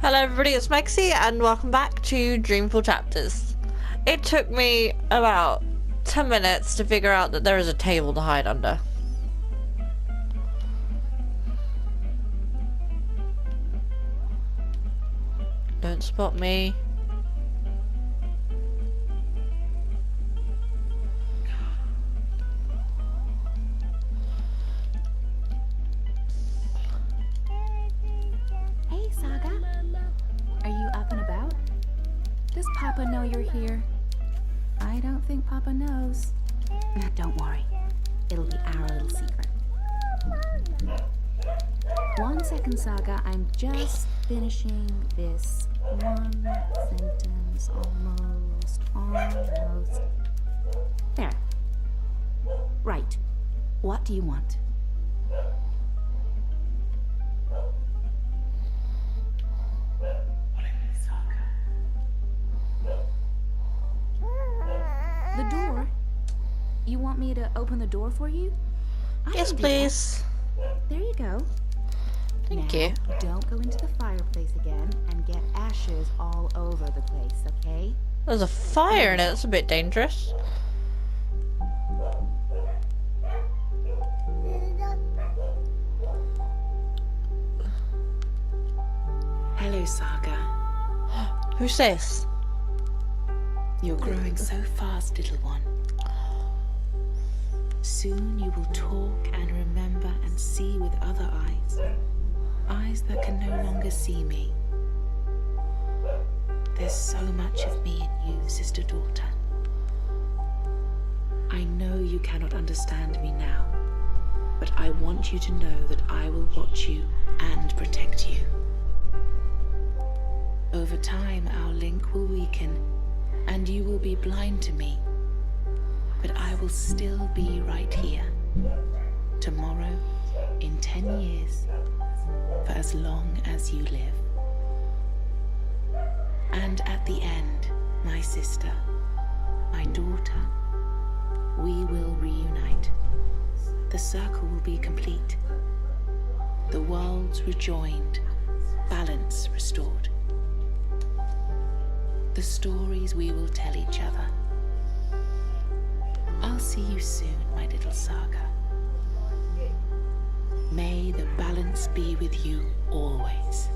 Hello everybody, it's Megsy and welcome back to Dreamfall Chapters. It took me about 10 minutes to figure out that there is a table to hide under. Don't spot me. Hey, Saga. Are you up and about? Does Papa know you're here? I don't think Papa knows. Don't worry. It'll be our little secret. 1 second, Saga. I'm just finishing this one sentence. Almost. There. Right. What do you want? The door? You want me to open the door for you? Yes, please. There you go. Thank Now, you. Don't go into the fireplace again and get ashes all over the place, okay? There's a fire in it, that's a bit dangerous. Hello, Saga. Who's this? You're growing so fast, little one. Soon you will talk and remember and see with other eyes. Eyes that can no longer see me. There's so much of me in you, sister-daughter. I know you cannot understand me now, but I want you to know that I will watch you and protect you. Over time, our link will weaken, and you will be blind to me. But I will still be right here. Tomorrow, in 10 years, for as long as you live. And at the end, my sister, my daughter, we will reunite. The circle will be complete. The worlds rejoined, balance restored. The stories we will tell each other. I'll see you soon, my little Saga. May the balance be with you always.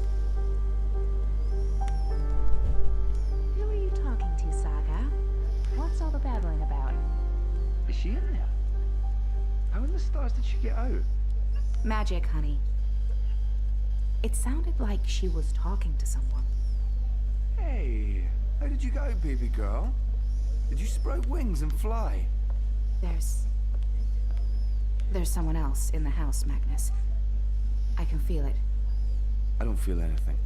Who are you talking to, Saga? What's all the babbling about? Is she in there? How in the stars did she get out? Magic, honey. It sounded like she was talking to someone. Hey, how did you go, baby girl? Did you sprout wings and fly? There's someone else in the house, Magnus. I can feel it. I don't feel anything.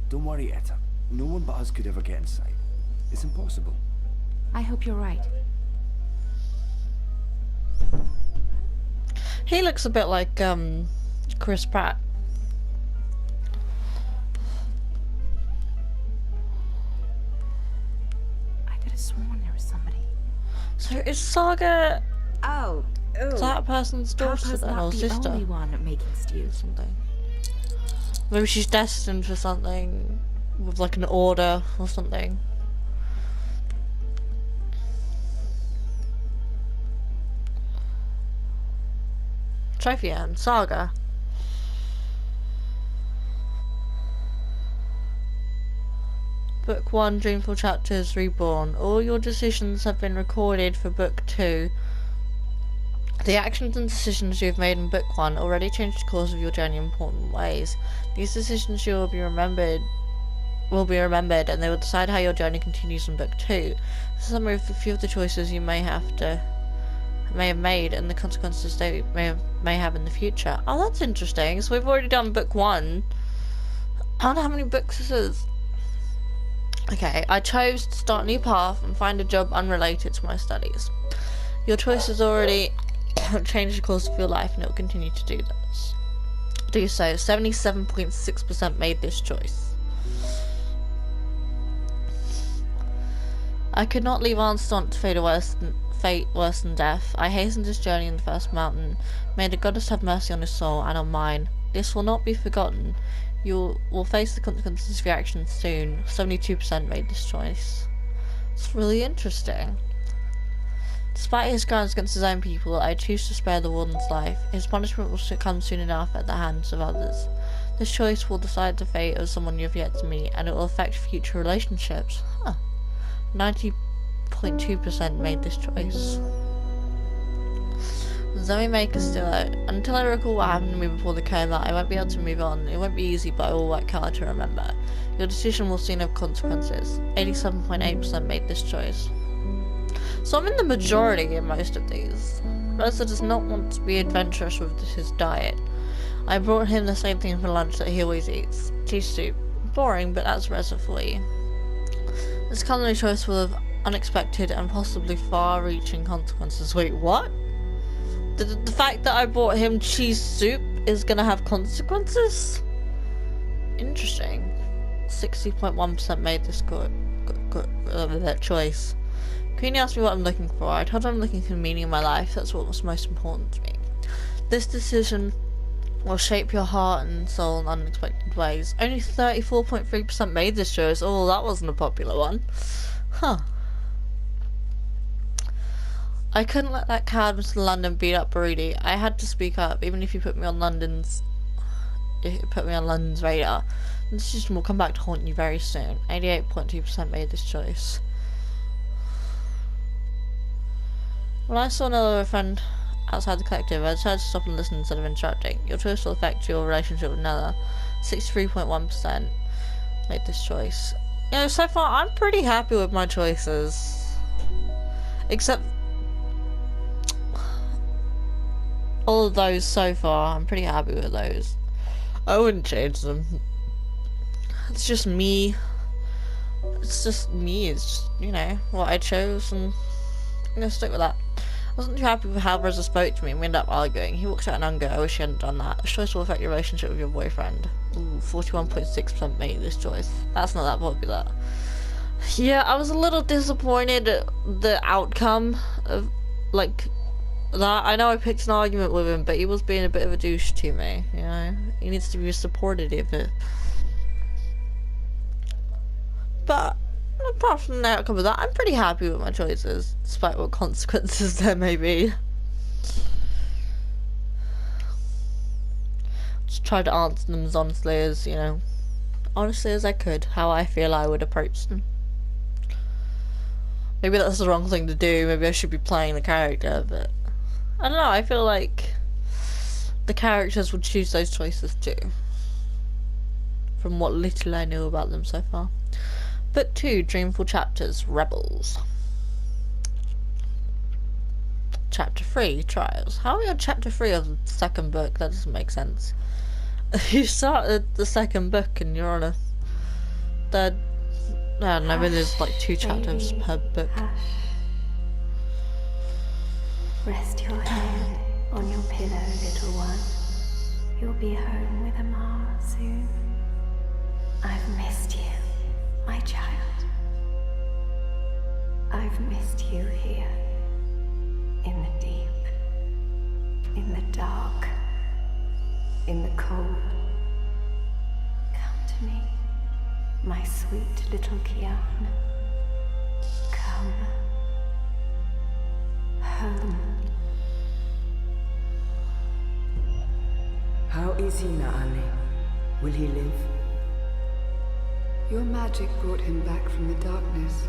Don't worry, Etta. No one but us could ever get inside. It's impossible. I hope you're right. He looks a bit like, Chris Pratt. I could have sworn there was somebody. So is Saga Oh, that person's daughter Papa's then, not or the sister? only one making stew. Something. Maybe she's destined for something with like an order or something. Trophy and Saga. Book 1 Dreamfall Chapters Reborn. All your decisions have been recorded for Book 2. The actions and decisions you have made in Book 1 already changed the course of your journey in important ways. These decisions will be remembered, and they will decide how your journey continues in Book 2. A summary of a few of the choices you may have made and the consequences they may have in the future. Oh, that's interesting. So we've already done Book 1. I don't know how many books this is. Okay, I chose to start a new path and find a job unrelated to my studies. Your choice has already changed the course of your life and it will continue to do this. Do so. 77.6% made this choice. I could not leave Armstrong to fate worse than death. I hastened his journey in the first mountain. May the goddess have mercy on his soul and on mine. This will not be forgotten. You will face the consequences of your actions soon. 72% made this choice. It's really interesting. Despite his crimes against his own people, I choose to spare the warden's life. His punishment will come soon enough at the hands of others. This choice will decide the fate of someone you have yet to meet, and it will affect future relationships. 90.2% made this choice. Zoe Maker still out. Until I recall what happened to me before the coma, I won't be able to move on. It won't be easy, but I will work hard to remember. Your decision will soon have consequences. 87.8% made this choice. So I'm in the majority in most of these. Reza does not want to be adventurous with his diet. I brought him the same thing for lunch that he always eats. Cheese soup. Boring, but that's Reza for you. This culinary choice will have unexpected and possibly far-reaching consequences. Wait, what? The fact that I bought him cheese soup is gonna have consequences? Interesting. 60.1% made this that choice. Queenie asked me what I'm looking for. I told her I'm looking for meaning in my life. That's what was most important to me. This decision will shape your heart and soul in unexpected ways. Only 34.3% made this choice. Oh, that wasn't a popular one. Huh. I couldn't let that coward Mr. London beat up Barudi. I had to speak up, even if you put me on London's radar. This decision will come back to haunt you very soon. 88.2% made this choice. When I saw another friend outside the collective, I decided to stop and listen instead of interrupting. Your choice will affect your relationship with Nella. 63.1% made this choice. You know, so far I'm pretty happy with my choices. Except all of those so far, I'm pretty happy with those. I wouldn't change them. It's just me. It's just me. It's just, you know, what I chose, and I'm gonna stick with that. I wasn't too happy with how Reza spoke to me, and we ended up arguing. He walked out in anger. I wish he hadn't done that. This choice will affect your relationship with your boyfriend. Ooh, 41.6% made this choice. That's not that popular. Yeah, I was a little disappointed at the outcome of, like, that. I know I picked an argument with him, but he was being a bit of a douche to me, you know? He needs to be supported of it. But apart from the outcome of that, I'm pretty happy with my choices, despite what consequences there may be. Just tried to answer them as honestly as, you know, honestly as I could, how I feel I would approach them. Maybe that's the wrong thing to do, maybe I should be playing the character, but I don't know, I feel like the characters would choose those choices too, from what little I know about them so far. Book 2, Dreamfall Chapters, Rebels. Chapter 3, Trials. How are we on Chapter 3 of the second book? That doesn't make sense. You started the second book and you're on a third. I don't know, maybe there's like 2 chapters per book. Hush. Rest your head on your pillow, little one. You'll be home with Amara soon. I've missed you, my child. I've missed you here, in the deep, in the dark, in the cold. Come to me, my sweet little Kian. Come home. How is he, Naane? Will he live? Your magic brought him back from the darkness.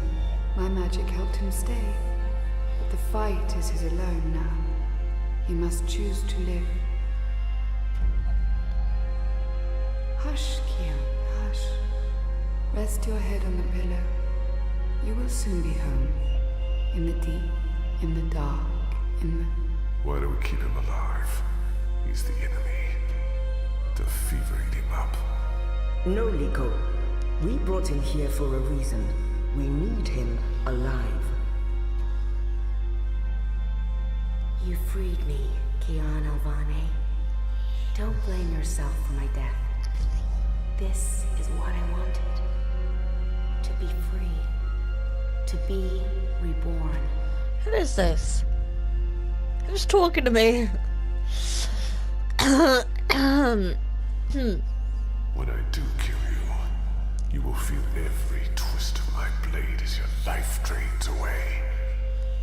My magic helped him stay. But the fight is his alone now. He must choose to live. Hush, Kian, hush. Rest your head on the pillow. You will soon be home. In the deep, in the dark, in the... Why do we keep him alive? He's the enemy. The fever ate him up. No, Liko. We brought him here for a reason. We need him alive. You freed me, Kian Alvane. Don't blame yourself for my death. This is what I wanted. To be free. To be reborn. Who is this? Who's talking to me? When I do kill you, you will feel every twist of my blade as your life drains away.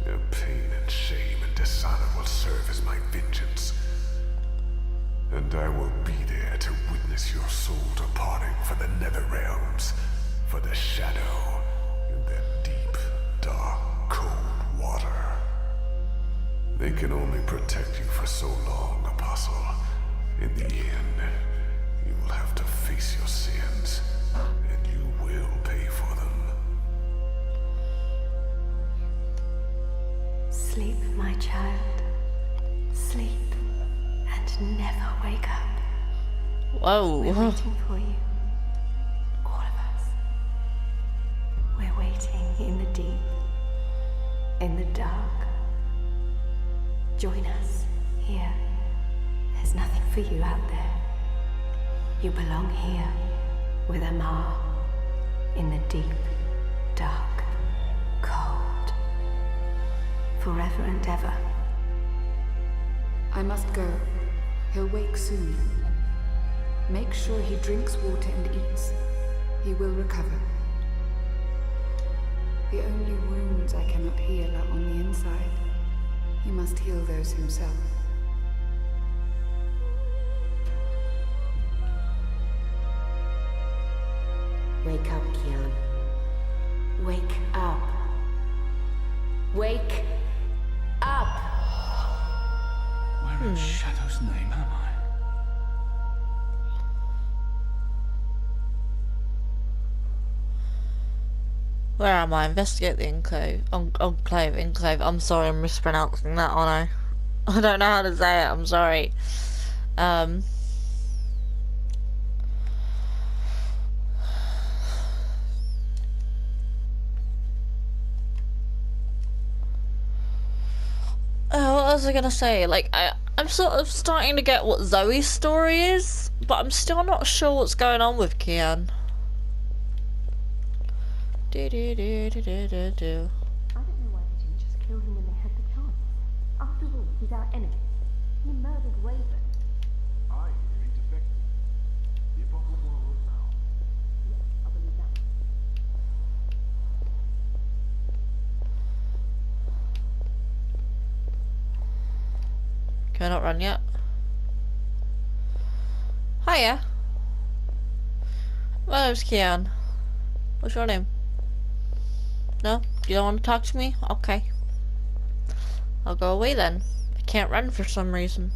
Your pain and shame and dishonor will serve as my vengeance. And I will be there to witness your soul departing for the nether realms, for the shadow in their deep, dark, cold water. They can only protect you for so long, Apostle. In the end, you will have to face your sins, and you will pay for them. Sleep, my child. Sleep and never wake up. Whoa. We're waiting for you. All of us. We're waiting in the deep, in the dark. Join us here. There's nothing for you out there. You belong here with Amar in the deep, dark, cold. Forever and ever. I must go. He'll wake soon. Make sure he drinks water and eats. He will recover. The only wounds I cannot heal are on the inside. He must heal those himself. Wake up, Kian. Wake up. Wake up! Where in Shadow's name am I? Where am I? Investigate the enclave. Enclave. I'm sorry, I'm mispronouncing that, aren't I? I don't know how to say it. I'm sorry. What was I gonna say? Like, I'm sort of starting to get what Zoe's story is, but I'm still not sure what's going on with Kian. I don't know why they didn't just kill him when they had the chance. After all, he's our enemy. He murdered Raven. I hear he defected. The Apostle knows now. Yes, I believe that. Can I not run yet? Hiya. My name's Kian. What's your name? No? You don't want to talk to me? Okay. I'll go away then. I can't run for some reason.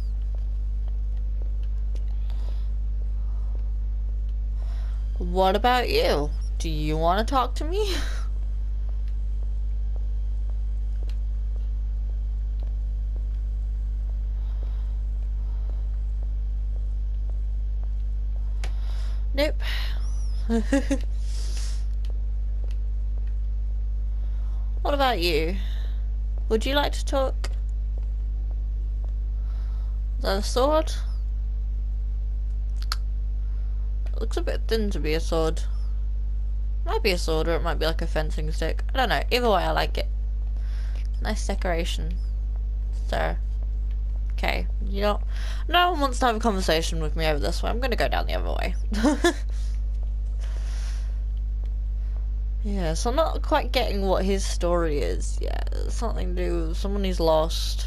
What about you? Do you want to talk to me? Nope. What about you? Would you like to talk? Is that a sword? It looks a bit thin to be a sword. Might be a sword, or it might be like a fencing stick. I don't know. Either way, I like it. Nice decoration. So, okay. You know, no one wants to have a conversation with me over this way. I'm gonna go down the other way. Yeah, so I'm not quite getting what his story is yet. It's something to do with someone who's lost.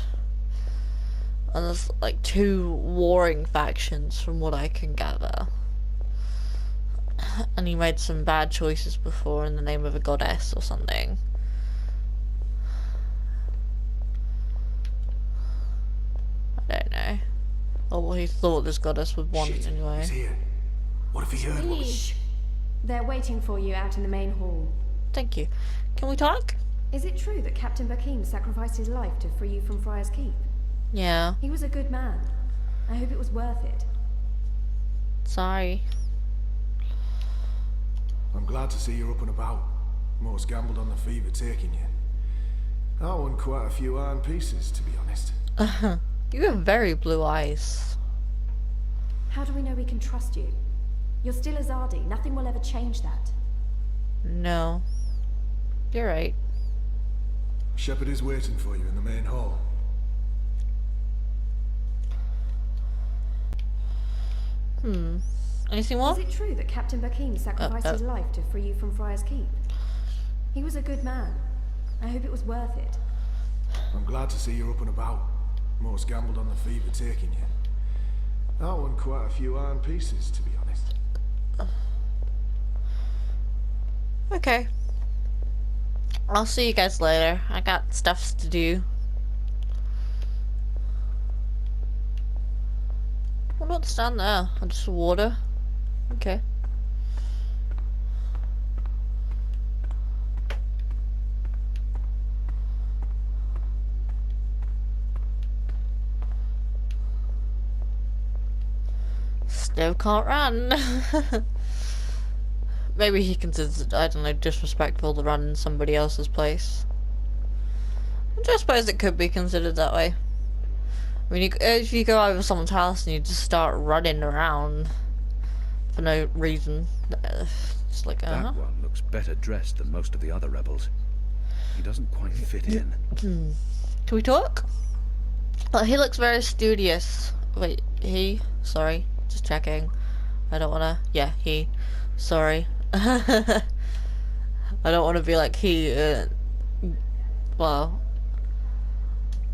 And there's like two warring factions from what I can gather. And he made some bad choices before in the name of a goddess or something. I don't know. Or what he thought this goddess would want anyway. He's here. What if he heard what? Shh. They're waiting for you out in the main hall. Thank you. Can we talk? Is it true that Captain Bakim sacrificed his life to free you from Friar's Keep? Yeah. He was a good man. I hope it was worth it. Sorry. I'm glad to see you're up and about. Most gambled on the fever taking you. I won quite a few iron pieces, to be honest. You have very blue eyes. How do we know we can trust you? You're still Azadi. Nothing will ever change that. No. You're right. Shepard is waiting for you in the main hall. Anything more? Is it true that Captain Bakim sacrificed his life to free you from Friar's Keep? He was a good man. I hope it was worth it. I'm glad to see you're up and about. Most gambled on the fever taking you. I won quite a few iron pieces, to be honest. Okay. I'll see you guys later. I got stuff to do. Well, what's down there? Just water. Okay. Still can't run. Maybe he considers it, I don't know, disrespectful to run in somebody else's place. I suppose it could be considered that way. I mean, if you go over someone's house and you just start running around for no reason, it's like, That one looks better dressed than most of the other rebels. He doesn't quite fit in. Can we talk? Oh, he looks very studious. Wait, he? Sorry, just checking. I don't wanna, yeah, he. Sorry. I don't want to be like he, well,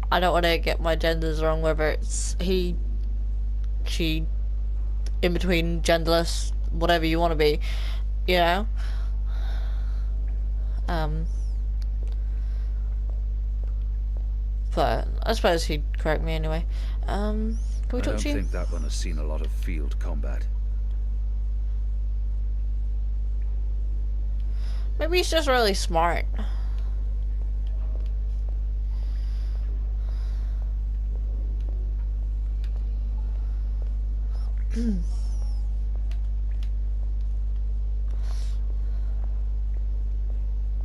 I don't want to get my genders wrong, whether it's he, she, in between, genderless, whatever you want to be, you know? But I suppose he'd correct me anyway. Can we talk to you? I don't think that one has seen a lot of field combat. Maybe he's just really smart.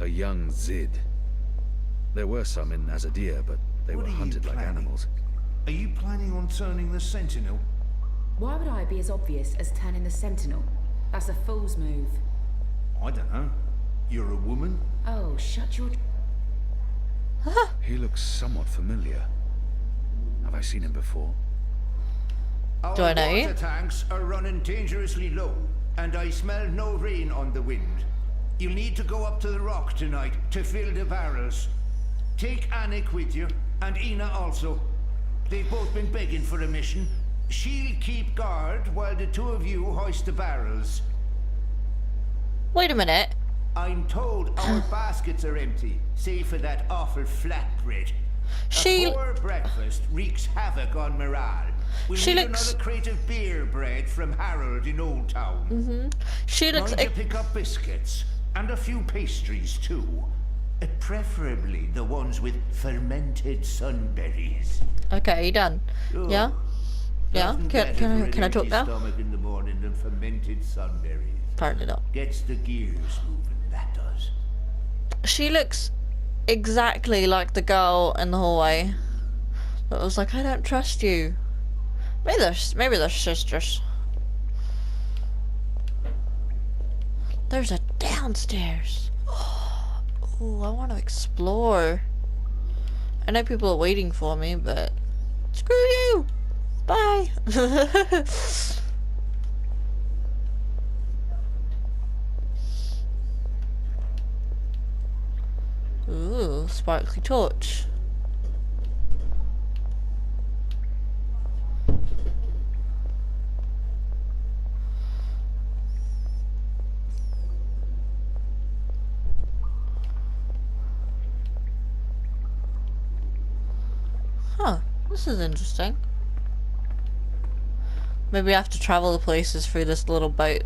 A young Zid. There were some in Azadir, but they were hunted like animals. Are you planning on turning the Sentinel? Why would I be as obvious as turning the Sentinel? That's a fool's move. I don't know. You're a woman? Oh, shut your... He looks somewhat familiar. Have I seen him before? Do I know you? Our water tanks are running dangerously low, and I smell no rain on the wind. You'll need to go up to the rock tonight to fill the barrels. Take Anik with you, and Ina also. They've both been begging for a mission. She'll keep guard while the two of you hoist the barrels. Wait a minute. I'm told our baskets are empty, save for that awful flatbread. A poor breakfast wreaks havoc on morale. We'll need another crate of beer bread from Harold in Old Town. She looks... Mind you pick up biscuits, and a few pastries too. Preferably the ones with fermented sunberries. Okay, you done? Yeah? Yeah? Can I talk now? Stomach in the morning than fermented sunberries. Apparently not. Gets the gears moving, that does. She looks exactly like the girl in the hallway that was like, I don't trust you. Maybe they're sisters. There's a downstairs. Oh, I want to explore. I know people are waiting for me, but screw you. Bye. Ooh, sparkly torch. Huh, this is interesting. Maybe I have to travel the places through this little boat.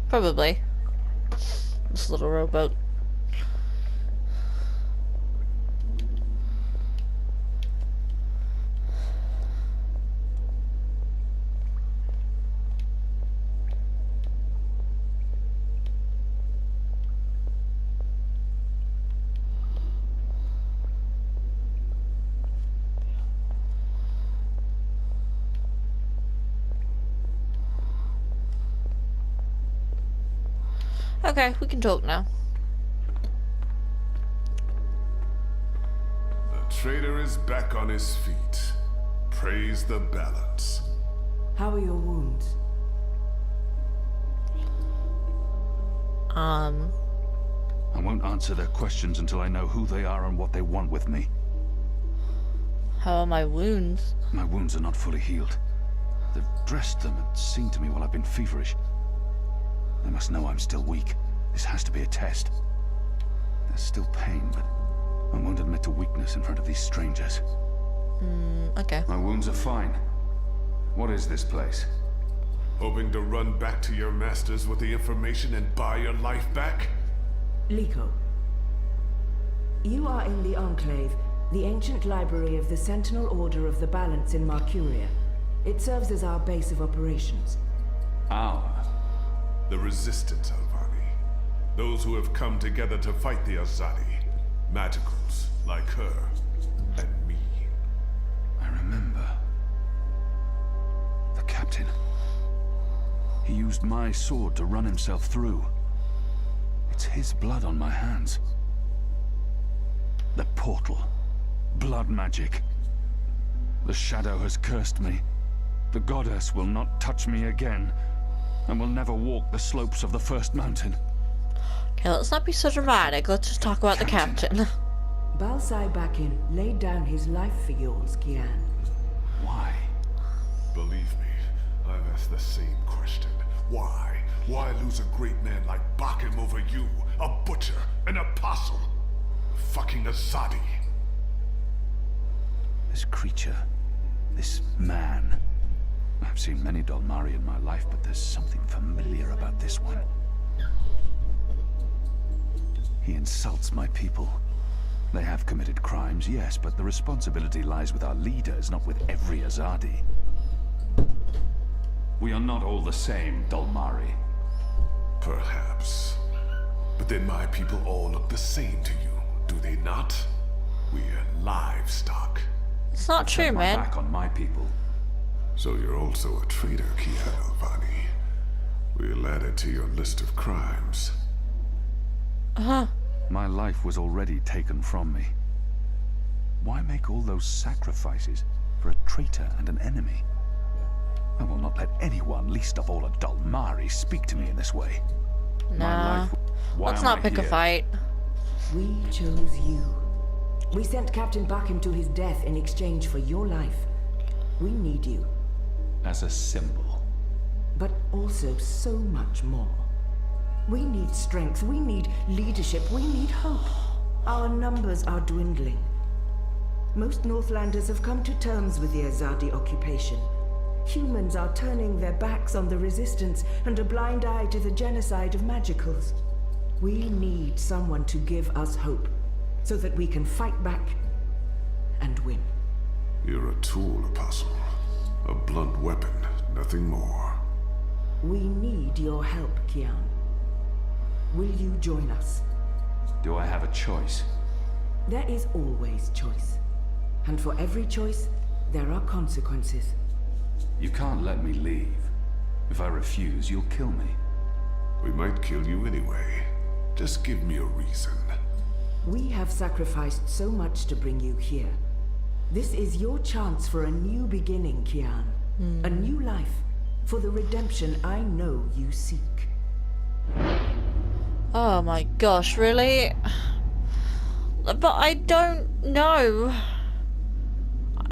Probably. This little rowboat. Okay, we can talk now. The traitor is back on his feet. Praise the balance. How are your wounds? I won't answer their questions until I know who they are and what they want with me. How are my wounds? My wounds are not fully healed. They've dressed them and seen to me while I've been feverish. They must know I'm still weak. This has to be a test. There's still pain, but I won't admit to weakness in front of these strangers. Okay. My wounds are fine. What is this place? Hoping to run back to your masters with the information and buy your life back? Liko, you are in the Enclave, the ancient library of the Sentinel Order of the Balance in Marcuria. It serves as our base of operations. Our? The Resistance, Alvani. Those who have come together to fight the Azadi. Magicals, like her, and me. I remember. The captain. He used my sword to run himself through. It's his blood on my hands. The portal. Blood magic. The shadow has cursed me. The goddess will not touch me again, and will never walk the slopes of the first mountain. Okay, let's not be so dramatic. Let's just talk about the captain. Balsai Bakin laid down his life for yours, Kian. Why? Believe me, I've asked the same question. Why? Why lose a great man like Bakim over you? A butcher, an apostle, fucking Azadi. This creature, this man. I've seen many Dolmari in my life, but there's something familiar about this one. He insults my people. They have committed crimes, yes, but the responsibility lies with our leaders, not with every Azadi. We are not all the same, Dolmari. Perhaps. But then my people all look the same to you, do they not? We're livestock. It's not true, man. Back on my people. So you're also a traitor, Kian Alvani. We'll add it to your list of crimes. My life was already taken from me. Why make all those sacrifices for a traitor and an enemy? I will not let anyone, least of all a Dolmari, speak to me in this way. Nah. Let's not pick a fight. We chose you. We sent Captain Bakim to his death in exchange for your life. We need you. As a symbol. But also so much more. We need strength, we need leadership, we need hope. Our numbers are dwindling. Most Northlanders have come to terms with the Azadi occupation. Humans are turning their backs on the Resistance and a blind eye to the genocide of Magicals. We need someone to give us hope, so that we can fight back and win. You're a tool, Apostle. A blunt weapon, nothing more. We need your help, Kian. Will you join us? Do I have a choice? There is always choice. And for every choice, there are consequences. You can't let me leave. If I refuse, you'll kill me. We might kill you anyway. Just give me a reason. We have sacrificed so much to bring you here. This is your chance for a new beginning, Kian. A new life, for the redemption I know you seek. Oh my gosh, really? But I don't know.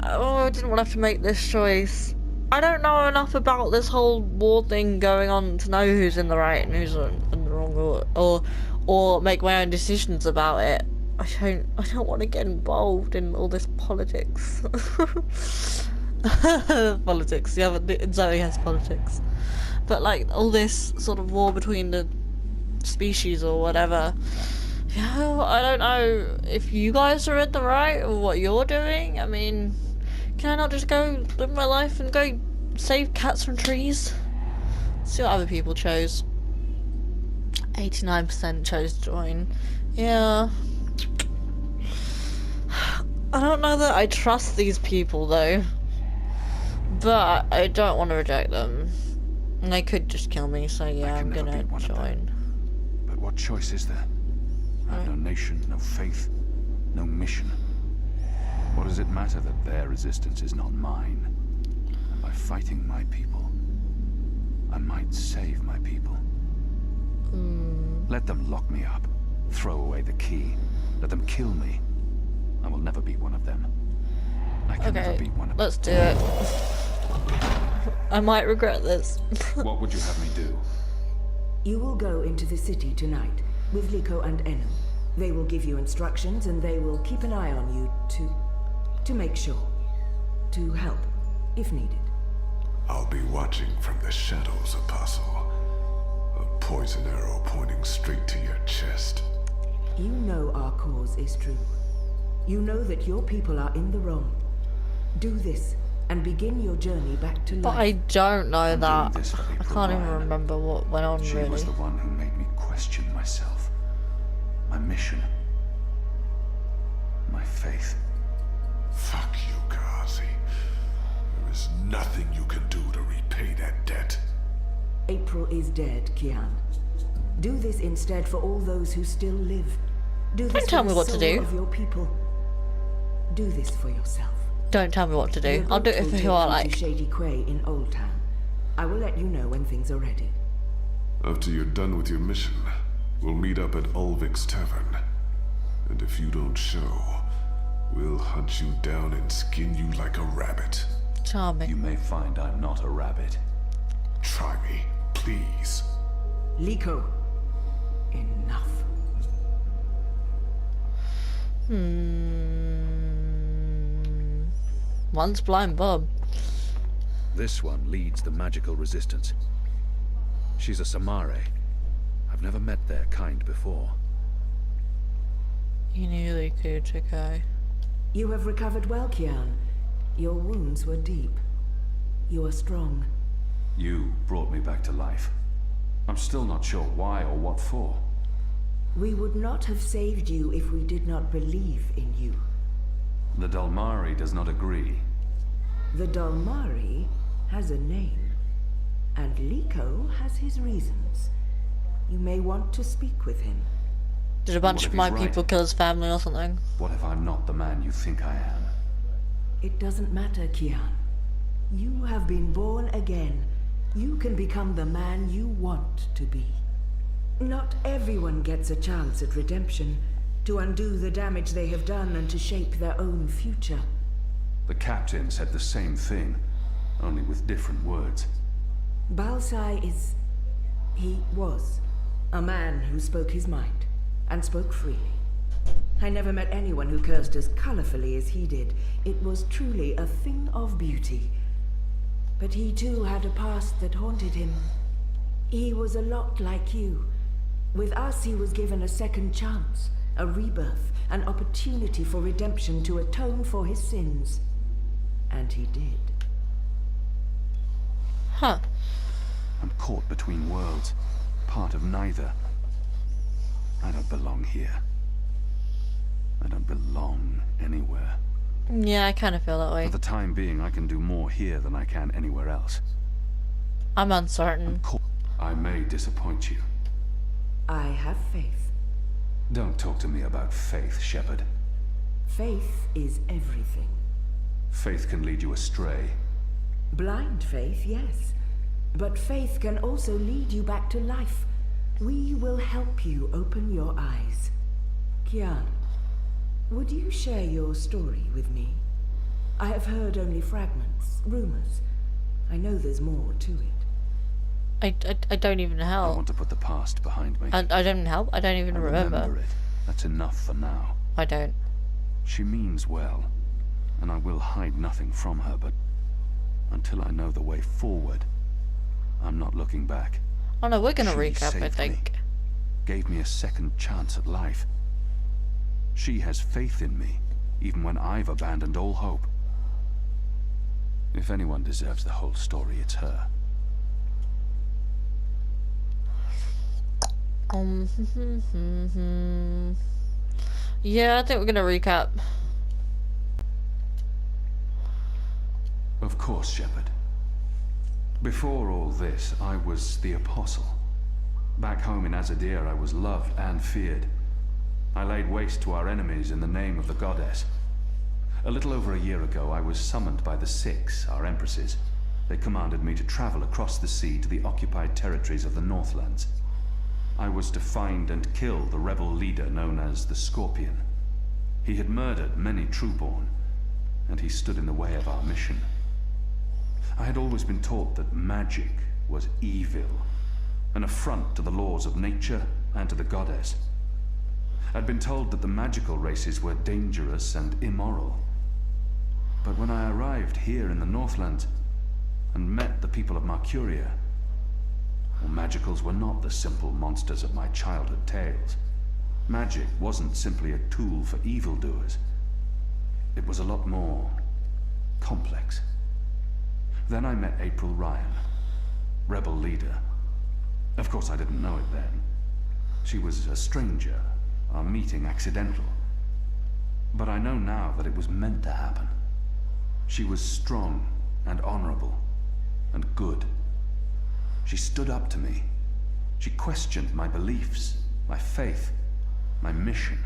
Oh, I didn't want to have to make this choice. I don't know enough about this whole war thing going on to know who's in the right and who's in the wrong, or make my own decisions about it. I don't want to get involved in all this politics. Politics, yeah, Zoe has politics. But like all this sort of war between the species or whatever. Yeah, I don't know if you guys are in the right or what you're doing. I mean, can I not just go live my life and go save cats from trees? See what other people chose. 89% chose to join. Yeah. I don't know that I trust these people though. But I don't want to reject them. And they could just kill me, so yeah, I'm gonna join. But what choice is there? I have no nation, no faith, no mission. What does it matter that their resistance is not mine? And by fighting my people, I might save my people. Let them lock me up, throw away the key, let them kill me. I will never be one of them. I can never be one of them. Let's do it. I might regret this. What would you have me do? You will go into the city tonight with Liko and Enu. They will give you instructions and they will keep an eye on you to make sure. To help, if needed. I'll be watching from the shadows, Apostle. A poison arrow pointing straight to your chest. You know our cause is true. You know that your people are in the wrong. Do this and begin your journey back to life. But I don't know that. I can't even Ryan. remember what went on, She really. was the one who made me question myself, my mission, my faith. Fuck you, Gazi. There is nothing you can do to repay that debt. April is dead, Kian. Do this instead for all those who still live. Do this Don't tell for me the what to soul do. of your people. Do this for yourself. Don't tell me what to do. The I'll do boat it will for take who I you like. to Shady Quay in Old Town. I will let you know when things are ready. After you're done with your mission, we'll meet up at Ulvik's Tavern. And if you don't show, we'll hunt you down and skin you like a rabbit. Charming. You may find I'm not a rabbit. Try me, please. Liko, enough. Once blind Bob. This one leads the magical resistance. She's a Samare. I've never met their kind before. You knew they could, okay. You have recovered well, Kian. Your wounds were deep. You are strong. You brought me back to life. I'm still not sure why or what for. We would not have saved you if we did not believe in you. The Dalmari does not agree. The Dalmari has a name, and Liko has his reasons. You may want to speak with him. Did a bunch What of if my he's right? people kill his family or something? What if I'm not the man you think I am? It doesn't matter, Kian. You have been born again. You can become the man you want to be. Not everyone gets a chance at redemption, to undo the damage they have done and to shape their own future. The captain said the same thing, only with different words. Balsai is... he was a man who spoke his mind, and spoke freely. I never met anyone who cursed as colorfully as he did. It was truly a thing of beauty. But he too had a past that haunted him. He was a lot like you. With us, he was given a second chance, a rebirth, an opportunity for redemption to atone for his sins. And he did. Huh. I'm caught between worlds, part of neither. I don't belong here. I don't belong anywhere. Yeah, I kind of feel that way. For the time being, I can do more here than I can anywhere else. I'm uncertain. I may disappoint you. I have faith. Don't talk to me about faith, Shepard. Faith is everything. Faith can lead you astray. Blind faith, yes. But faith can also lead you back to life. We will help you open your eyes. Kian, would you share your story with me? I have heard only fragments, rumors. I know there's more to it. I don't even I help. want to put the past behind me. I don't help. I don't even I remember. it. That's enough for now. I don't. She means well, and I will hide nothing from her, but until I know the way forward, I'm not looking back. Oh no, we're gonna She recap, I saved me. think. Gave me a second chance at life. She has faith in me, even when I've abandoned all hope. If anyone deserves the whole story, it's her. Yeah, I think we're gonna recap. Of course, Shepard. Before all this, I was the Apostle. Back home in Azadir, I was loved and feared. I laid waste to our enemies in the name of the goddess. A little over a year ago, I was summoned by the Six, our empresses. They commanded me to travel across the sea to the occupied territories of the Northlands. I was to find and kill the rebel leader known as the Scorpion. He had murdered many Trueborn, and he stood in the way of our mission. I had always been taught that magic was evil, an affront to the laws of nature and to the goddess. I'd been told that the magical races were dangerous and immoral. But when I arrived here in the Northlands and met the people of Mercuria, well, magicals were not the simple monsters of my childhood tales. Magic wasn't simply a tool for evildoers. It was a lot more complex. Then I met April Ryan, rebel leader. Of course, I didn't know it then. She was a stranger, our meeting accidental. But I know now that it was meant to happen. She was strong and honorable and good. She stood up to me. She questioned my beliefs, my faith, my mission.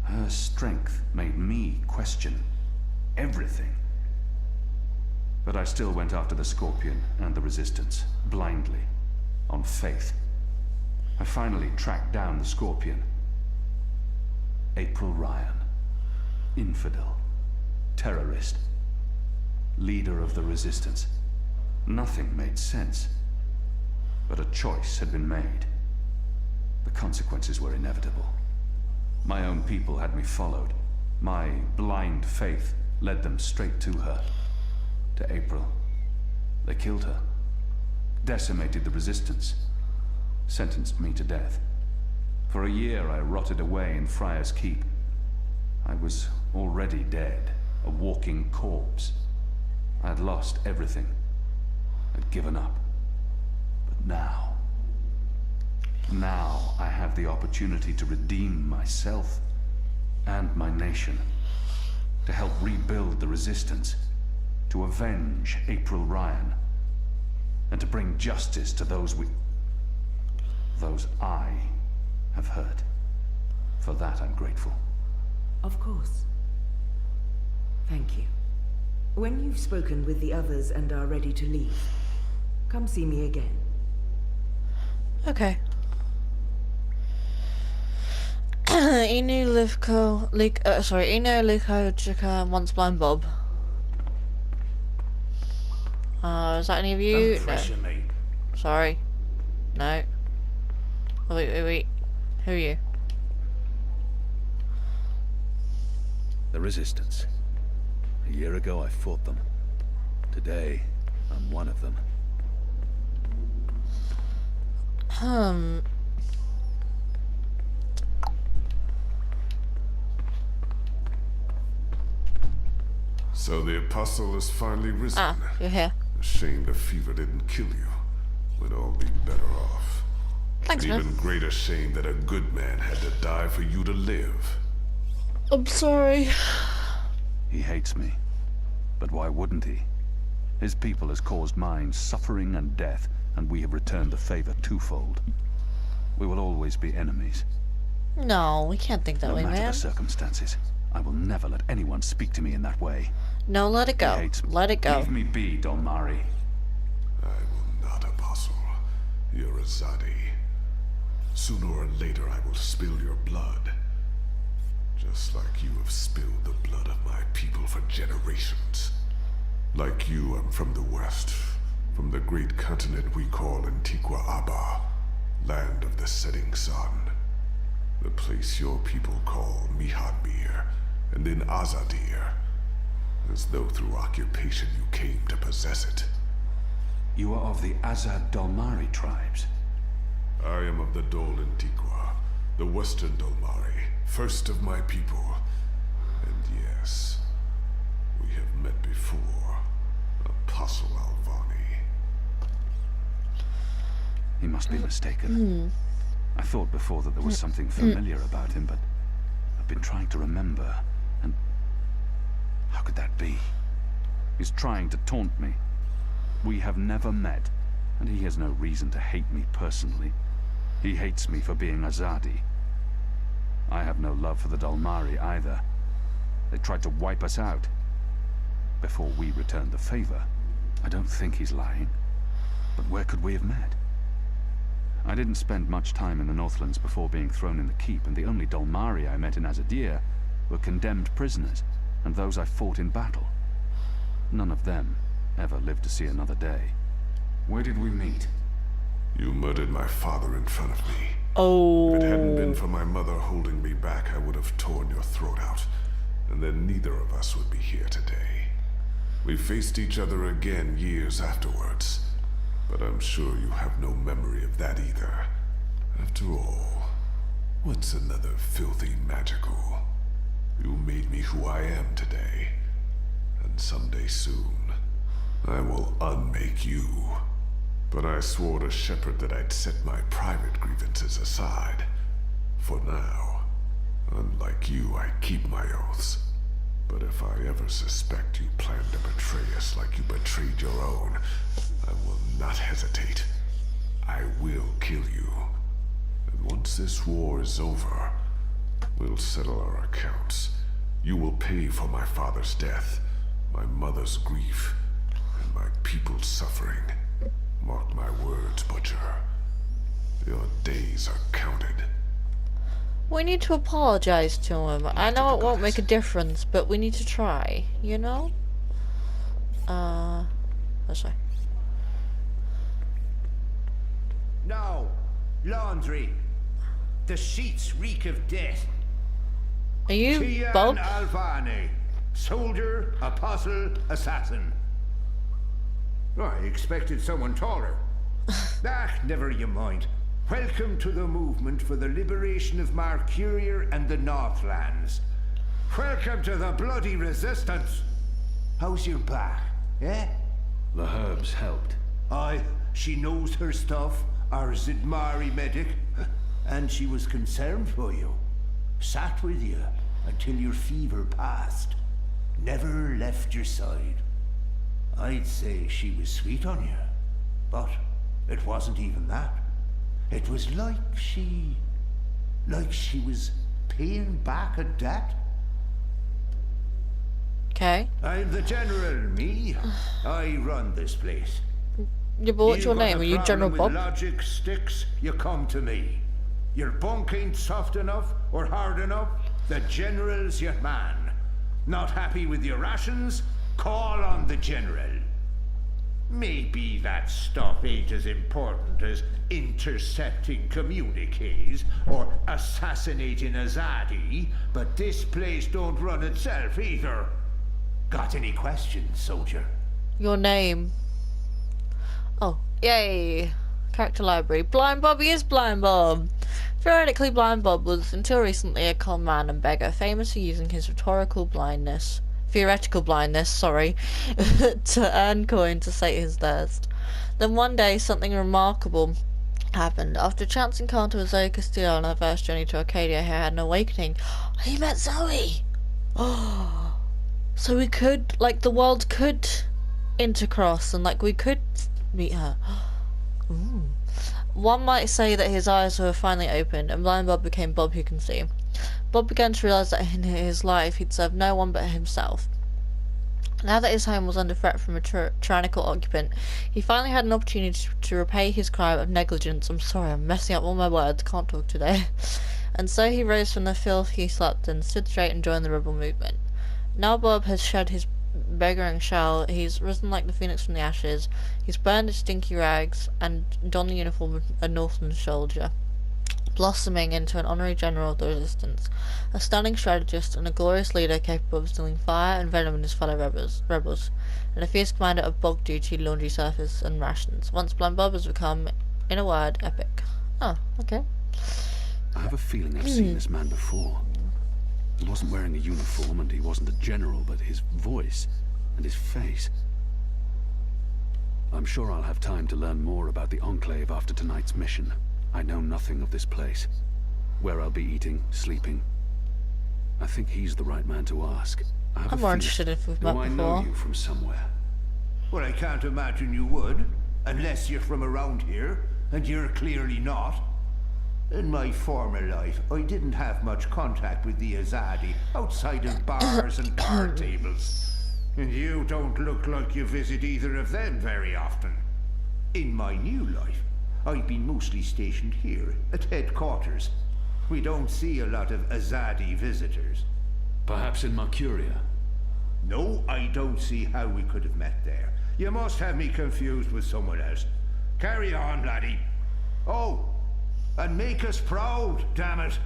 Her strength made me question everything. But I still went after the Scorpion and the Resistance, blindly, on faith. I finally tracked down the Scorpion. April Ryan. Infidel. Terrorist. Leader of the Resistance. Nothing made sense. But a choice had been made. The consequences were inevitable. My own people had me followed. My blind faith led them straight to her. To April. They killed her. Decimated the Resistance. Sentenced me to death. For a year I rotted away in Friar's Keep. I was already dead, a walking corpse. I had lost everything. I'd given up. But now I have the opportunity to redeem myself and my nation. To help rebuild the Resistance. To avenge April Ryan. And to bring justice to those I have hurt. For that I'm grateful. Of course. Thank you. When you've spoken with the others and are ready to leave, come see me again. Okay. Inu, Luko, Chica, Once Blind Bob. Is that any of you? Don't pressure me. Sorry. No. Oh, wait. Who are you? The Resistance. A year ago I fought them. Today, I'm one of them. So the Apostle has finally risen. Ah, you're here. A shame the fever didn't kill you. We'd all be better off. Thanks, An man. even greater shame that a good man had to die for you to live. I'm sorry. He hates me. But why wouldn't he? His people has caused mine suffering and death, and we have returned the favor twofold. We will always be enemies. No, we can't think that No way, matter man. the circumstances, I will never let anyone speak to me in that way. No, let it go. He hates me. Let it go. Leave me be, Dolmari. I will not, Apostle. You're a Zadi. Sooner or later I will spill your blood. Just like you have spilled the blood of my people for generations. Like you, I'm from the west. From the great continent we call Antigua Aba. Land of the setting sun. The place your people call Mihadmir, and then Azadir. As though through occupation you came to possess it. You are of the Azad Dolmari tribes. I am of the Dol Antigua, the western Dolmari, first of my people. And yes, we have met before, Apostle Alvani. He must be mistaken. I thought before that there was something familiar about him, but I've been trying to remember, and how could that be? He's trying to taunt me. We have never met, and he has no reason to hate me personally. He hates me for being Azadi. I have no love for the Dolmari either. They tried to wipe us out before we returned the favor. I don't think he's lying, but where could we have met? I didn't spend much time in the Northlands before being thrown in the keep, and the only Dolmari I met in Azadir were condemned prisoners, and those I fought in battle. None of them ever lived to see another day. Where did we meet? You murdered my father in front of me. Oh. If it hadn't been for my mother holding me back, I would have torn your throat out, and then neither of us would be here today. We faced each other again years afterwards, but I'm sure you have no memory of that either. After all, what's another filthy magical? You made me who I am today, and someday soon, I will unmake you. But I swore to Shepard that I'd set my private grievances aside. For now, unlike you, I keep my oaths. But if I ever suspect you plan to betray us like you betrayed your own, I will not hesitate. I will kill you. And once this war is over, we'll settle our accounts. You will pay for my father's death, my mother's grief, and my people's suffering. Mark my words, Butcher. Your days are counted. We need to apologize to him. I know it won't make a difference, but we need to try, you know? Let's see. Now, laundry. The sheets reek of death. Are you Tian Bob? Alvane, soldier, apostle, assassin. I expected someone taller. Never you mind. Welcome to the movement for the liberation of Marcuria and the Northlands. Welcome to the bloody resistance. How's your back, eh? The herbs helped. Aye, she knows her stuff, our Zidmari medic, and she was concerned for you. Sat with you until your fever passed. Never left your side. I'd say she was sweet on you, but it wasn't even that. It was like she was paying back a debt. Okay. I'm the general, me. I run this place. Yeah, but what's your name? Are you General Bob? Logic sticks, you come to me. Your bunk ain't soft enough or hard enough, the general's your man. Not happy with your rations? Call on the general. Maybe that stuff ain't as important as intercepting communiques or assassinating Azadi, but this place don't run itself either. Got any questions, soldier? Your name. Oh, yay. Character library. Blind Bobby is Blind Bob. Theoretically, Blind Bob was until recently a con man and beggar, famous for using his theoretical blindness, to earn coin to sate his thirst. Then one day, something remarkable happened. After a chance encounter with Zoe Castillo on her first journey to Arcadia, he had an awakening. He met Zoe! Oh, so we could, like, the world could intercross, and, like, we could meet her. Ooh. One might say that his eyes were finally opened, and Blind Bob became Bob Who Can See. Bob began to realise that in his life he'd served no one but himself. Now that his home was under threat from a tyrannical occupant, he finally had an opportunity to repay his crime of negligence. I'm sorry, I'm messing up all my words, can't talk today. And so he rose from the filth he slept in, stood straight and joined the rebel movement. Now Bob has shed his beggaring shell, he's risen like the phoenix from the ashes, he's burned his stinky rags, and donned the uniform of a Northland soldier, blossoming into an honorary general of the resistance, a stunning strategist and a glorious leader capable of instilling fire and venom in his fellow rebels, and a fierce commander of bog duty, laundry service, and rations. Once Blind Bob has become, in a word, epic. Oh, okay. I have a feeling I've seen this man before. He wasn't wearing a uniform and he wasn't a general, but his voice and his face. I'm sure I'll have time to learn more about the Enclave after tonight's mission. I know nothing of this place, where I'll be eating, sleeping. I think he's the right man to ask. I'm more interested if we've met before. Do I know you from somewhere? Well, I can't imagine you would, unless you're from around here, and you're clearly not. In my former life, I didn't have much contact with the Azadi outside of bars and card tables. And you don't look like you visit either of them very often. In my new life, I've been mostly stationed here, at headquarters. We don't see a lot of Azadi visitors. Perhaps in Mercuria? No, I don't see how we could have met there. You must have me confused with someone else. Carry on, laddie. Oh, and make us proud, damn it.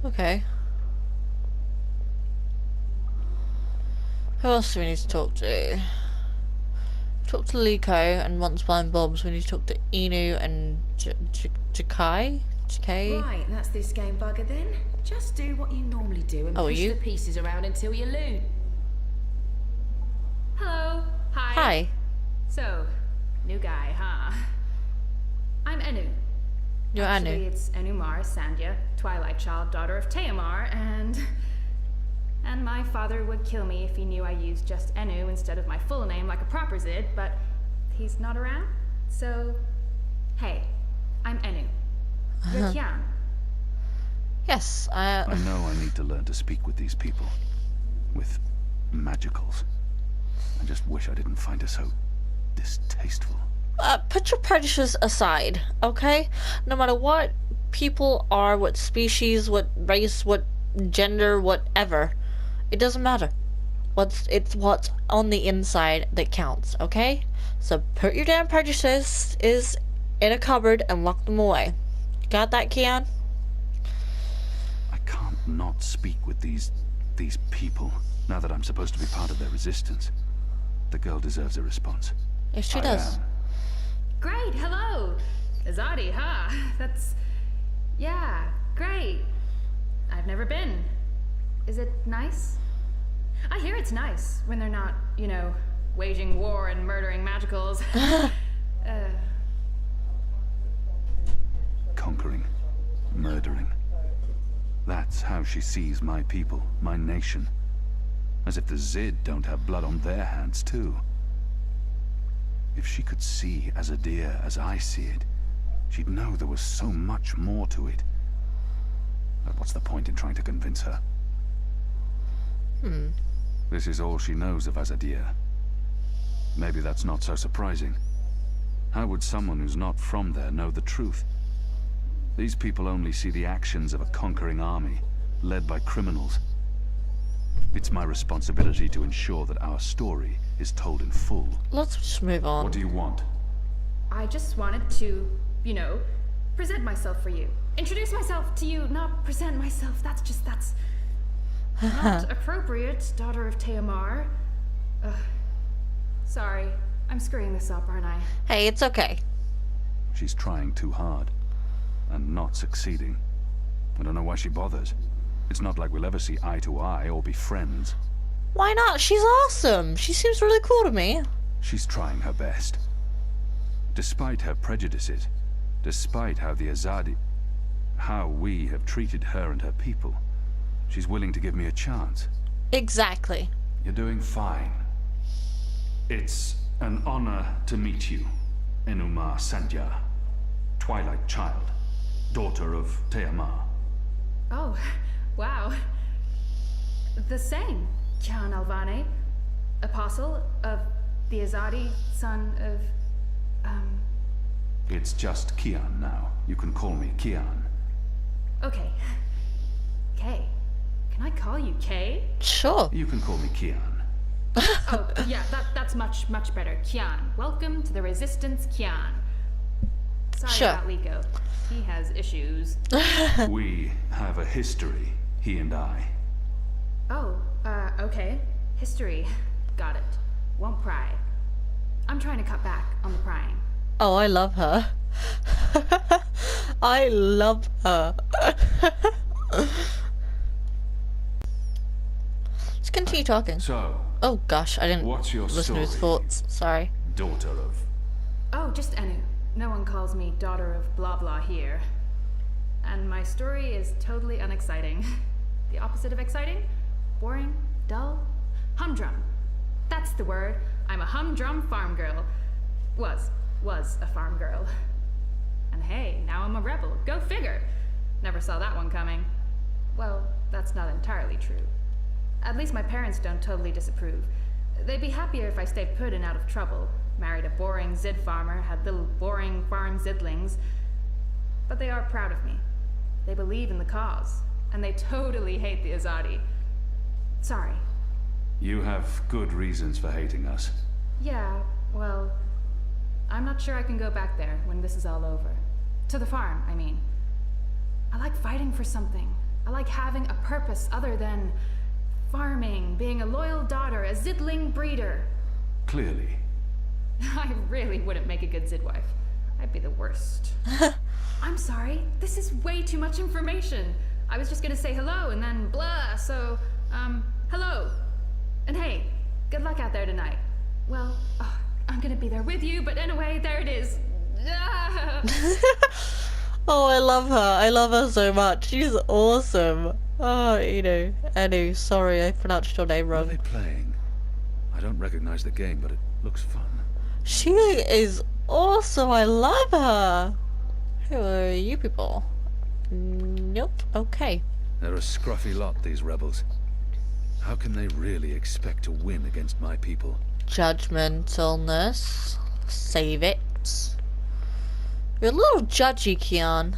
Okay. Who else do we need to talk to? Talk to Liko and Once Blind Bob, so we need to talk to Inu and Jakai? Right, that's this game bugger then. Just do what you normally do and push the pieces around until you loot. Hello. Hi. Hi. So, new guy, huh? I'm Enu. You're Actually, Anu. it's Enumar Sandhya, Twilight Child, daughter of Teomar, and my father would kill me if he knew I used just Enu instead of my full name like a proper Zid, but he's not around, so hey, I'm Enu. You're Kian. Yes, I know I need to learn to speak with these people. With magicals. I just wish I didn't find her so distasteful. Put your prejudices aside, okay? No matter what people are, what species, what race, what gender, whatever. It doesn't matter. It's what's on the inside that counts, okay? So put your damn prejudices in a cupboard and lock them away. Got that, Kian? I can't not speak with these people, now that I'm supposed to be part of their resistance. The girl deserves a response. Yes, she does. Great, hello! Azadi, huh? Yeah, great. I've never been. Is it nice? I hear it's nice when they're not, you know, waging war and murdering magicals. Conquering. Murdering. That's how she sees my people, my nation. As if the Zid don't have blood on their hands, too. If she could see Azadir as I see it, she'd know there was so much more to it. But what's the point in trying to convince her? This is all she knows of Azadir. Maybe that's not so surprising. How would someone who's not from there know the truth? These people only see the actions of a conquering army, led by criminals. It's my responsibility to ensure that our story is told in full. Let's just move on. What do you want? I just wanted to, you know, present myself for you. Introduce myself to you, not present myself. That's not appropriate, daughter of Teomar. Sorry, I'm screwing this up, aren't I? Hey, it's okay. She's trying too hard. And not succeeding. I don't know why she bothers. It's not like we'll ever see eye to eye or be friends. Why not? She's awesome. She seems really cool to me. She's trying her best. Despite her prejudices, despite how we have treated her and her people, she's willing to give me a chance. Exactly. You're doing fine. It's an honor to meet you, Enumar Sandhya, Twilight Child, daughter of Teomar. Oh, wow. The same, Kian Alvane, apostle of the Azadi, son of, It's just Kian now. You can call me Kian. Okay. Kay. Can I call you Kay? Sure. You can call me Kian. Oh, yeah, that's much better. Kian. Welcome to the Resistance, Kian. Sorry about Liko. He has issues. We have a history, he and I. Oh, okay. History. Got it. Won't pry. I'm trying to cut back on the prying. Oh, I love her. I love her. Let's continue talking. So, oh gosh, I didn't what's your listen to his story, thoughts. Sorry. daughter of... Oh, just Enu. No one calls me daughter of blah blah here. And my story is totally unexciting. The opposite of exciting? Boring? Dull? Humdrum. That's the word. I'm a humdrum farm girl. Was a farm girl. And hey, now I'm a rebel. Go figure. Never saw that one coming. Well, that's not entirely true. At least my parents don't totally disapprove. They'd be happier if I stayed put and out of trouble. Married a boring Zid farmer, had little boring farm farm Zidlings, but they are proud of me. They believe in the cause, and they totally hate the Azadi. Sorry. You have good reasons for hating us. Yeah, well, I'm not sure I can go back there when this is all over. To the farm, I mean. I like fighting for something. I like having a purpose other than farming, being a loyal daughter, a Zidling breeder. Clearly. I really wouldn't make a good Zidwife. I'd be the worst. I'm sorry, this is way too much information. I was just gonna say hello and then blah, so, hello. And hey, good luck out there tonight. Well, I'm gonna be there with you, but anyway, there it is. Oh, I love her. I love her so much. She's awesome. Oh, Anu, sorry, I pronounced your name What are wrong. they playing? I don't recognize the game, but it looks fun. She is awesome. I love her. Who are you people? Nope. Okay. They're a scruffy lot, these rebels. How can they really expect to win against my people? Judgmentalness. Save it. You're a little judgy, Kian.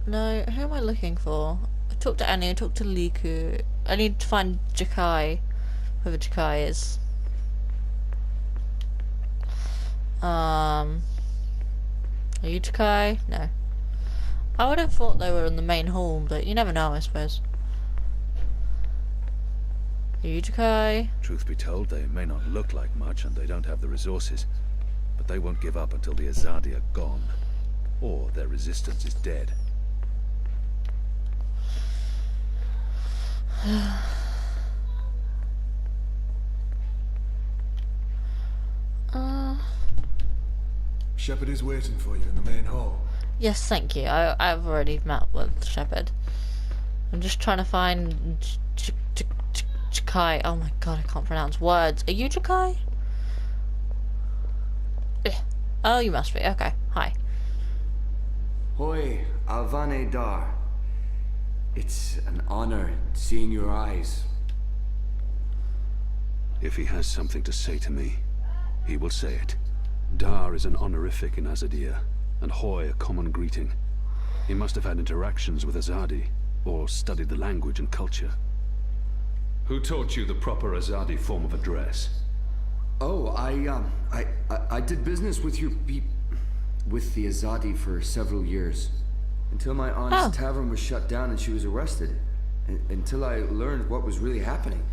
No, who am I looking for? I talked to Annie, I talked to Liku. I need to find Jakai. Whoever Jakai is. Are you Jakai? No. I would have thought they were in the main hall, but you never know, I suppose. Are you Jakai? Truth be told, they may not look like much and they don't have the resources, but they won't give up until the Azadi are gone, or their resistance is dead. Shepard is waiting for you in the main hall. Yes, thank you. I've already met with Shepard. I'm just trying to find Jakai. Oh my god, I can't pronounce words. Are you Jakai? Oh, you must be. Okay. Hi. Hoi, Alvane Dar. It's an honor seeing your eyes. If he has something to say to me, he will say it. Dar is an honorific in Azadir, and Hoy a common greeting. He must have had interactions with Azadi, or studied the language and culture. Who taught you the proper Azadi form of address? Oh, I did business with with the Azadi for several years. Until my aunt's tavern was shut down and she was arrested. Until I learned what was really happening.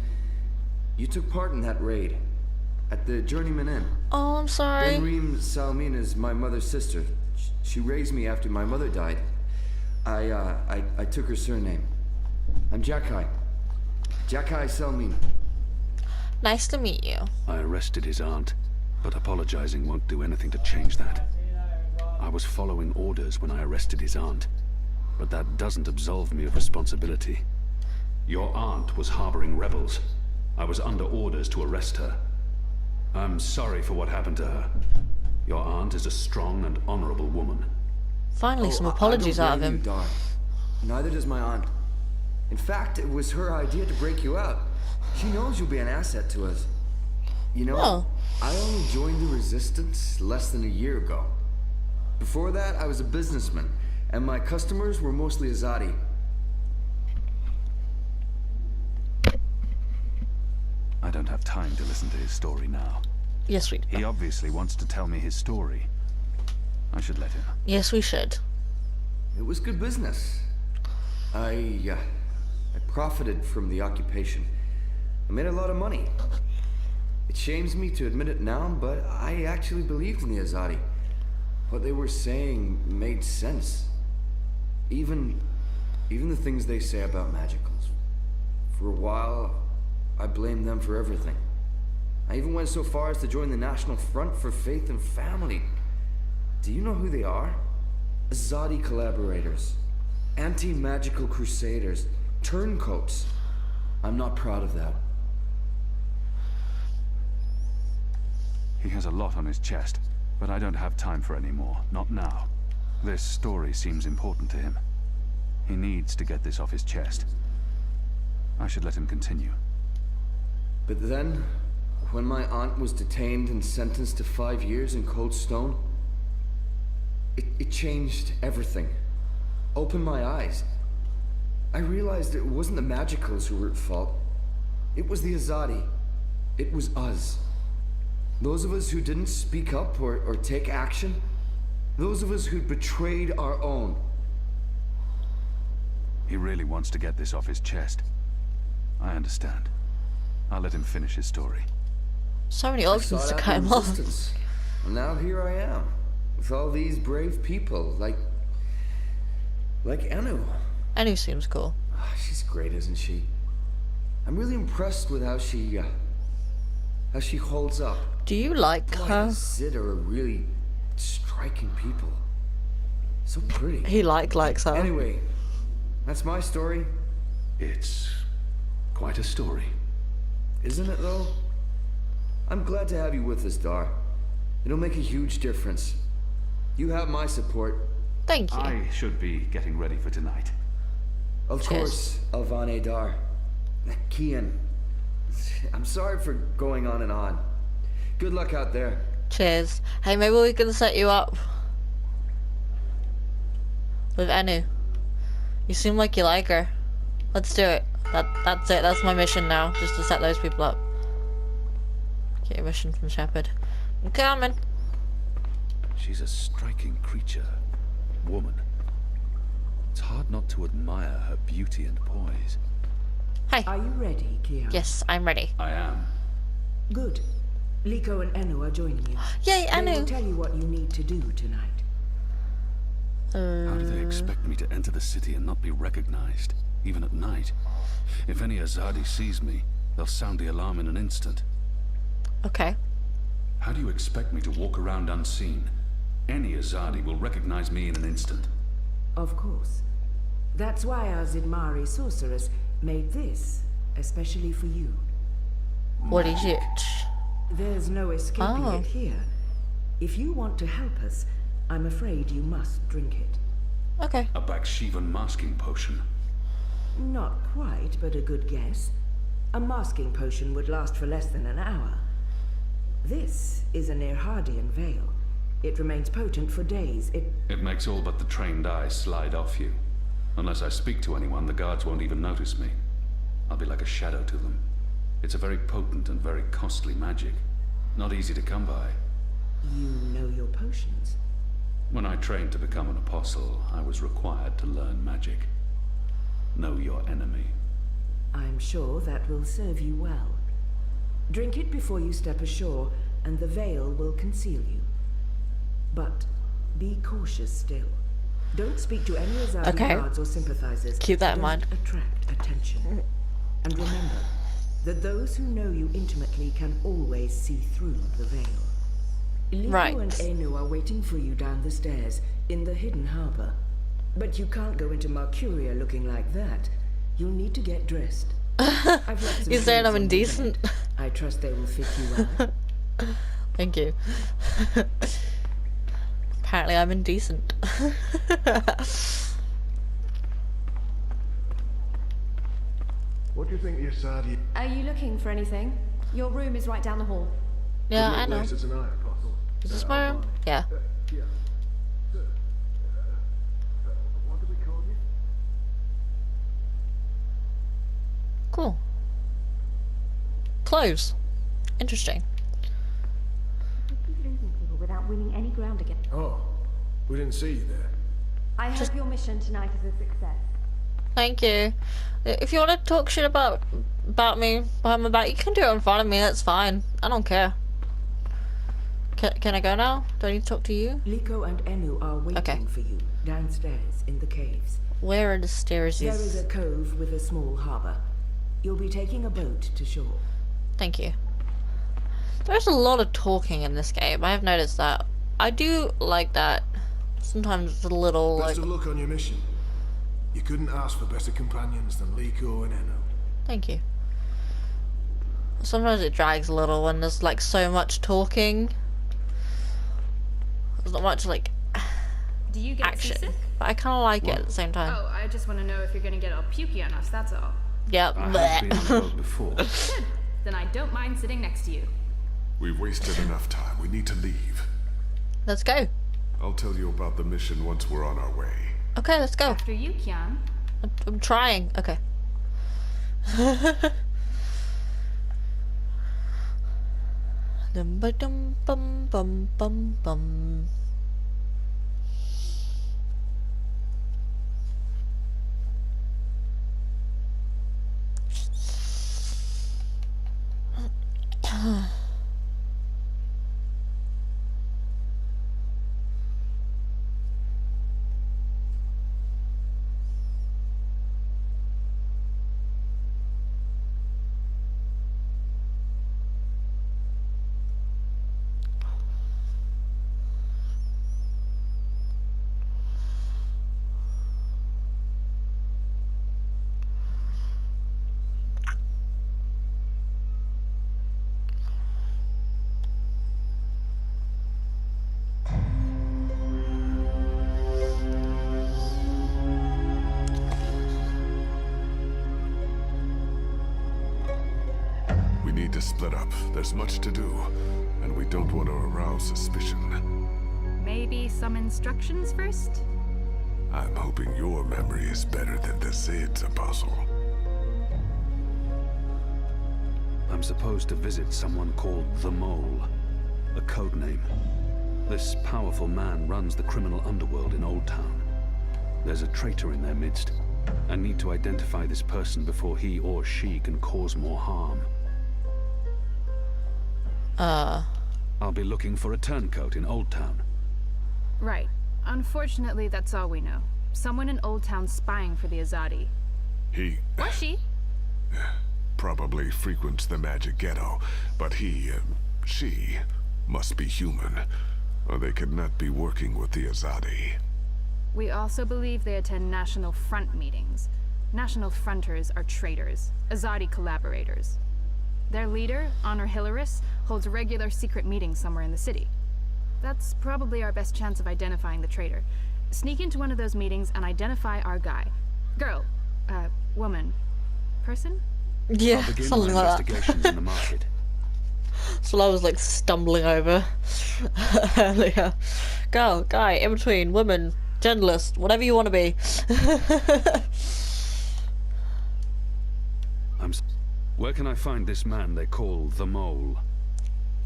You took part in that raid. At the Journeyman Inn. Oh, I'm sorry. Benreem Salmin is my mother's sister. She raised me after my mother died. I took her surname. I'm Jakai. Jakai Salmin. Nice to meet you. I arrested his aunt, but apologizing won't do anything to change that. I was following orders when I arrested his aunt, but that doesn't absolve me of responsibility. Your aunt was harboring rebels. I was under orders to arrest her. I'm sorry for what happened to her. Your aunt is a strong and honorable woman. Finally, some apologies out of him. You, Dar. Neither does my aunt. In fact, it was her idea to break you out. She knows you'll be an asset to us. You know, I only joined the Resistance less than a year ago. Before that, I was a businessman, and my customers were mostly Azadi. I don't have time to listen to his story now. Yes, we do. He obviously wants to tell me his story. I should let him. Yes, we should. It was good business. I profited from the occupation. I made a lot of money. It shames me to admit it now, but I actually believed in the Azadi. What they were saying made sense. Even the things they say about magicals. For a while, I blamed them for everything. I even went so far as to join the National Front for Faith and Family. Do you know who they are? Azadi collaborators. Anti-magical crusaders. Turncoats. I'm not proud of that. He has a lot on his chest, but I don't have time for any more. Not now. This story seems important to him. He needs to get this off his chest. I should let him continue. But then, when my aunt was detained and sentenced to 5 years in Cold Stone, it changed everything. Opened my eyes. I realized it wasn't the Magicals who were at fault. It was the Azadi. It was us. Those of us who didn't speak up or take action. Those of us who betrayed our own. He really wants to get this off his chest. I understand. I'll let him finish his story. So many options to cut him off. Resistance. And now here I am, with all these brave people, like Anu. Anu seems cool. She's great, isn't she? I'm really impressed with how she holds up. Do you like Boy, her? the Zid are really striking people. So pretty. He likes her. Anyway, that's my story. It's quite a story. Isn't it, though? I'm glad to have you with us, Dar. It'll make a huge difference. You have my support. Thank you. I should be getting ready for tonight. Of course, Alvane Dar. Kian. I'm sorry for going on and on. Good luck out there. Cheers. Hey, maybe we can set you up with Anu. You seem like you like her. Let's do it. That's it. That's my mission now, just to set those people up. Get a mission from Shepard. I'm coming. She's a striking creature. Woman. It's hard not to admire her beauty and poise. Hi. Are you ready, Kian? Yes, I'm ready. I am. Good. Liko and Anu are joining you. Yay, They Anu! will tell you what you need to do tonight. How do they expect me to enter the city and not be recognized, even at night? If any Azadi sees me, they'll sound the alarm in an instant. Okay. How do you expect me to walk around unseen? Any Azadi will recognize me in an instant. Of course. That's why our Zidmari sorceress made this, especially for you. What is it? There's no escaping it here. If you want to help us, I'm afraid you must drink it. Okay. A Bakshivan masking potion. Not quite, but a good guess. A masking potion would last for less than an hour. This is an Irhadian veil. It remains potent for days. It makes all but the trained eyes slide off you. Unless I speak to anyone, the guards won't even notice me. I'll be like a shadow to them. It's a very potent and very costly magic. Not easy to come by. You know your potions. When I trained to become an apostle, I was required to learn magic. Know your enemy. I'm sure that will serve you well. Drink it before you step ashore, and the veil will conceal you. But be cautious still. Don't speak to any Azadi guards or sympathizers. Keep that in mind. Don't attract attention. And remember that those who know you intimately can always see through the veil. Liko and Anu are waiting for you down the stairs in the hidden harbor. But you can't go into Mercuria looking like that. You'll need to get dressed. I've left some You're saying I'm clothes on the indecent? bed. I trust they will fit you well. Thank you. Apparently I'm indecent. What do you think the Asadi... Are you looking for anything? Your room is right down the hall. Yeah, I know. Later tonight, Apostle. Is this my room? Yeah. Yeah. Sir, what do we call you? Cool. Clothes. Interesting. Keep losing people without winning any ground again. Oh, we didn't see you there. I hope your mission tonight is a success. Thank you. If you want to talk shit about me, behind my back, you can do it in front of me. That's fine. I don't care. Can I go now? Do I need to talk to you? Liko and Anu are waiting for you downstairs in the caves. Where are the stairs? There is a cove with a small harbor. You'll be taking a boat to shore. Thank you. There's a lot of talking in this game. I have noticed that. I do like that. Sometimes it's a little Best of luck on your mission. You couldn't ask for better companions than Liko and Anu. Thank you. Sometimes it drags a little when there's like so much talking. There's not much like Do you get action, seasick? but I kind of like it at the same time. Oh, I just want to know if you're gonna get all pukey on us, that's all. Yep. I have been on a boat before. Good. Then I don't mind sitting next to you. We've wasted enough time. We need to leave. Let's go. I'll tell you about the mission once we're on our way. Okay, let's go. After you, Kian. I'm trying. Okay. Dum ba dum bum bum bum bum. We need to split up. There's much to do, and we don't want to arouse suspicion. Maybe some instructions first? I'm hoping your memory is better than the Zid's, Apostle. I'm supposed to visit someone called the Mole, a code name. This powerful man runs the criminal underworld in Old Town. There's a traitor in their midst. I need to identify this person before he or she can cause more harm. I'll be looking for a turncoat in Old Town. Right. Unfortunately, that's all we know. Someone in Old Town spying for the Azadi. He Or she. probably frequents the Magic Ghetto, but she must be human, or they could not be working with the Azadi. We also believe they attend National Front meetings. National Fronters are traitors, Azadi collaborators. Their leader, Honor Hilaris, holds regular secret meetings somewhere in the city. That's probably our best chance of identifying the traitor. Sneak into one of those meetings and identify our guy. Girl. Woman. Person? Yeah, I'll begin something my like that. investigations in the market. So I was like stumbling over earlier. Girl, guy, in between, woman, journalist, whatever you want to be. Where can I find this man they call the Mole?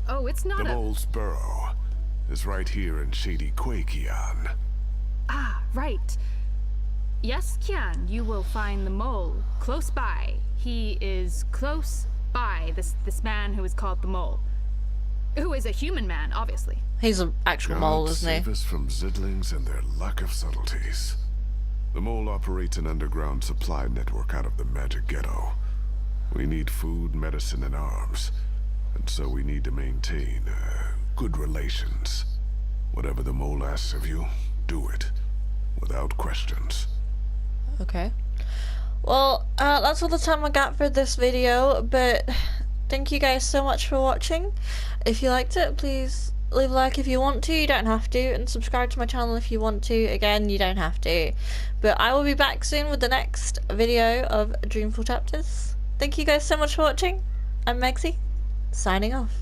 Oh, it's not The Mole's burrow is right here in Shady Quakian. Ah, right. Yes, Kian, you will find the Mole close by. He is close by, this man who is called the Mole. Who is a human man, obviously. He's an actual God mole, isn't save he? us from Zidlings and their lack of subtleties. The Mole operates an underground supply network out of the Magic Ghetto. We need food, medicine, and arms. And so we need to maintain, good relations. Whatever the Mole asks of you, do it. Without questions. Okay. Well, that's all the time I got for this video, but thank you guys so much for watching. If you liked it, please leave a like if you want to, you don't have to, and subscribe to my channel if you want to. Again, you don't have to. But I will be back soon with the next video of Dreamfall Chapters. Thank you guys so much for watching. I'm Megsy, signing off.